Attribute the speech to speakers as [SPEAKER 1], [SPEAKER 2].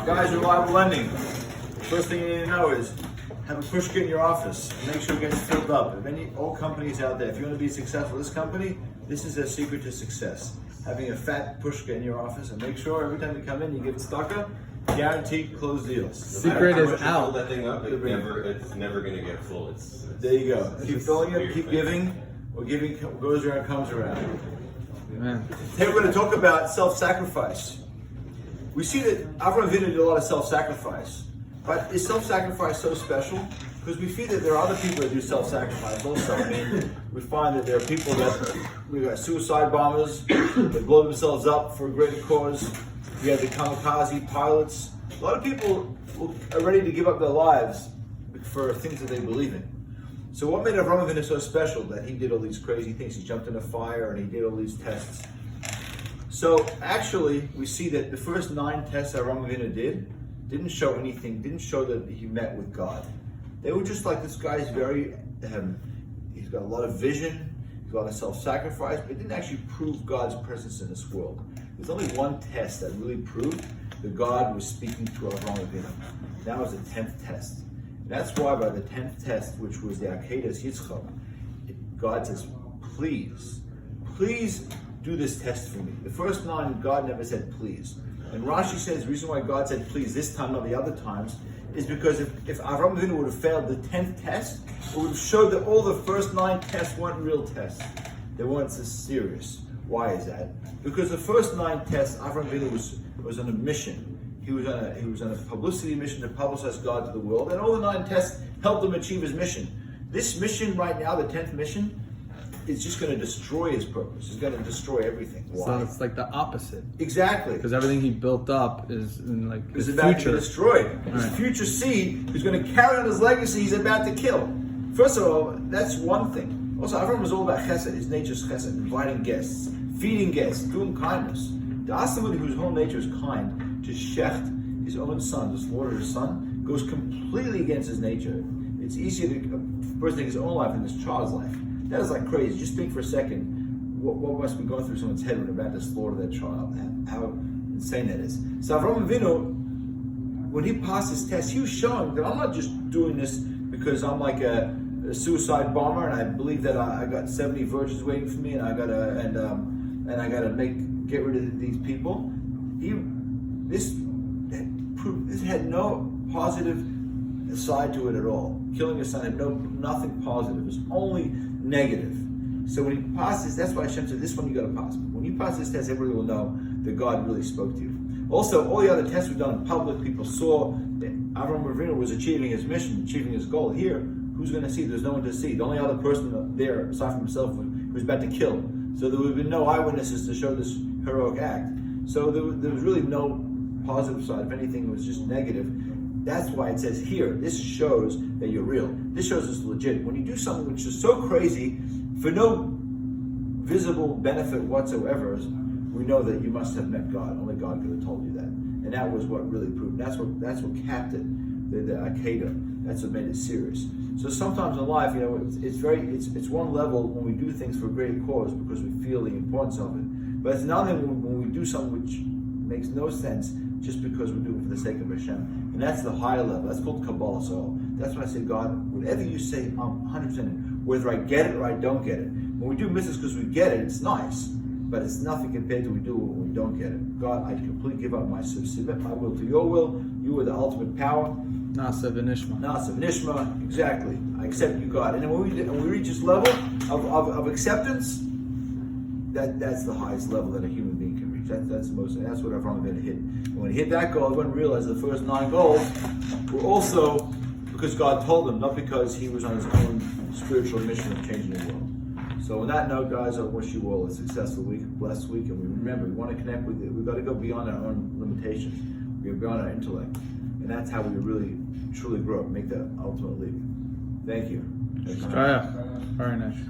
[SPEAKER 1] Guys, reliable lending. First thing you need to know is have a pushka in your office and make sure it gets filled up. If any old companies out there, if you want to be successful, this company, this is a secret to success. Having a fat pushka in your office and make sure every time you come in, you give tzedakah, guaranteed closed deals.
[SPEAKER 2] Secret is out.
[SPEAKER 3] That thing up, it's never going to get full. It's
[SPEAKER 1] there you go. Keep filling it, keep giving. Or giving goes around, comes around.
[SPEAKER 2] Amen.
[SPEAKER 1] Today we're going to talk about self-sacrifice. We see that Avraham Avinu did a lot of self-sacrifice. But is self-sacrifice so special? Because we see that there are other people that do self-sacrifice also. I mean, we find that there are people we got suicide bombers that blow themselves up for a greater cause. We have the kamikaze pilots. A lot of people are ready to give up their lives for things that they believe in. So what made Avraham Avinu so special that he did all these crazy things? He jumped in a fire and he did all these tests. So actually, we see that the first 9 tests Avraham Avinu didn't show anything, didn't show that he met with God. They were just like, this guy's very, he's got a lot of vision, he's got a lot of self-sacrifice, but it didn't actually prove God's presence in this world. There's only one test that really proved that God was speaking to Avraham Avinu. That was the 10th test. And that's why by the 10th test, which was the Akedas Yitzchak, God says, please do this test for me. The first 9, God never said please. And Rashi says the reason why God said please this time, not the other times, is because if Avraham Avinu would have failed the 10th test, it would have showed that all the first 9 tests weren't real tests. They weren't so serious. Why is that? Because the first 9 tests, Avraham Avinu was on a mission. He was on a publicity mission to publicize God to the world, and all the 9 tests helped him achieve his mission. This mission right now, the 10th mission, is just going to destroy his purpose. It's going to destroy everything. Why?
[SPEAKER 2] So it's like the opposite.
[SPEAKER 1] Exactly.
[SPEAKER 2] Because everything he built up is in like his
[SPEAKER 1] about
[SPEAKER 2] future.
[SPEAKER 1] to be destroyed. His future seed, who's going to carry on his legacy, he's about to kill. First of all, that's one thing. Also, Avraham was all about chesed. His nature's chesed, inviting guests, feeding guests, doing kindness. To ask somebody whose whole nature is kind to shecht his own son, to slaughter his son, goes completely against his nature. It's easier to first take his own life than his child's life. That is like crazy. Just think for a second, what must be going through someone's head when they're about to slaughter their child? How insane that is. So Avraham Avinu, when he passed his test, he was showing that I'm not just doing this because I'm like a suicide bomber and I believe that I got 70 virgins waiting for me and I gotta get rid of these people. This had no positive side to it at all. Killing his son had nothing positive. It was only negative. So when he passed this, that's why Hashem said, this one you got to pass. When you pass this test, everybody will know that God really spoke to you. Also, all the other tests were done in public. People saw that Avraham Avinu was achieving his mission, achieving his goal. Here, who's going to see? There's no one to see. The only other person there, aside from himself, was about to kill. So there would have been no eyewitnesses to show this heroic act. So there was really no positive side. If anything, it was just negative. That's why it says here, this shows that you're real. This shows it's legit. When you do something which is so crazy, for no visible benefit whatsoever, we know that you must have met God. Only God could have told you that. And that was what really proved. That's what capped it, the Akedah. That's what made it serious. So sometimes in life, it's one level when we do things for a great cause because we feel the importance of it. But it's another when we do something which makes no sense just because we're doing it for the sake of Hashem. And that's the higher level. That's called Kabbalah. So that's why I say, God, whatever you say, I'm 100% in. Whether I get it or I don't get it. When we do mitzvahs because we get it, it's nice. But it's nothing compared to what we do when we don't get it. God, I completely give up my submit my will to your will. You are the ultimate power.
[SPEAKER 2] Nasa v'nishma.
[SPEAKER 1] Nasa v'nishma. Exactly. I accept you, God. And then when we reach this level of acceptance, that's the highest level that a human being can reach. That's what Avraham Avinu hit. And when he hit that goal, everyone realized the first 9 goals were also because God told him, not because he was on his own spiritual mission of changing the world. So on that note, guys, I wish you all a successful week, blessed week, and remember, we want to connect with you. We've got to go beyond our own limitations. We're beyond our intellect. And that's how we really, truly grow, make that ultimate leap. Thank you.
[SPEAKER 2] Very nice.